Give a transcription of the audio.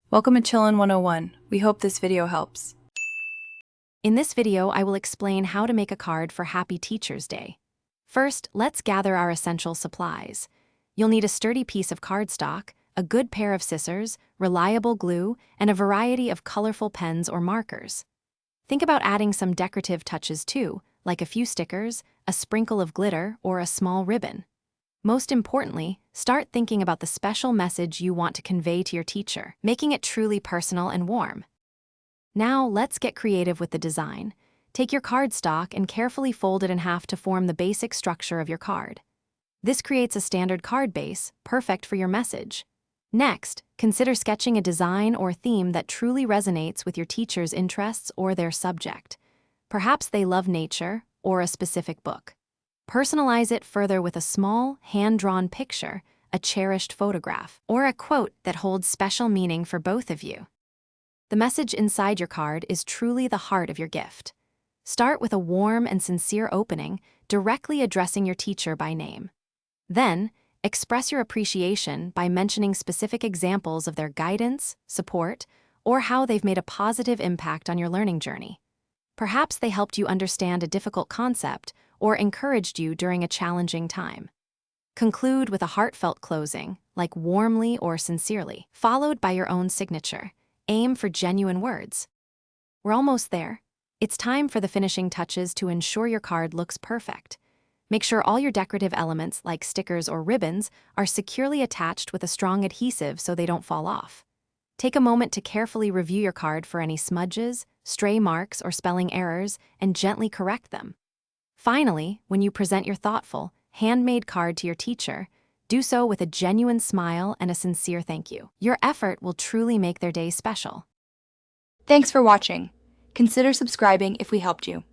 Welcome to Chillin' 101. We hope this video helps. In this video, I will explain how to make a card for Happy Teacher's Day. First, let's gather our essential supplies. You'll need a sturdy piece of cardstock, a good pair of scissors, reliable glue, and a variety of colorful pens or markers. Think about adding some decorative touches too, like a few stickers, a sprinkle of glitter, or a small ribbon. Most importantly, start thinking about the special message you want to convey to your teacher, making it truly personal and warm. Now, let's get creative with the design. Take your cardstock and carefully fold it in half to form the basic structure of your card. This creates a standard card base, perfect for your message. Next, consider sketching a design or theme that truly resonates with your teacher's interests or their subject. Perhaps they love nature or a specific book. Personalize it further with a small, hand-drawn picture, a cherished photograph, or a quote that holds special meaning for both of you. The message inside your card is truly the heart of your gift. Start with a warm and sincere opening, directly addressing your teacher by name. Then, express your appreciation by mentioning specific examples of their guidance, support, or how they've made a positive impact on your learning journey. Perhaps they helped you understand a difficult concept or encouraged you during a challenging time. Conclude with a heartfelt closing, like warmly or sincerely, followed by your own signature. Aim for genuine words. We're almost there. It's time for the finishing touches to ensure your card looks perfect. Make sure all your decorative elements, like stickers or ribbons, are securely attached with a strong adhesive so they don't fall off. Take a moment to carefully review your card for any smudges, stray marks, or spelling errors, and gently correct them. Finally, when you present your thoughtful, handmade card to your teacher, do so with a genuine smile and a sincere thank you. Your effort will truly make their day special. Thanks for watching. Consider subscribing if we helped you.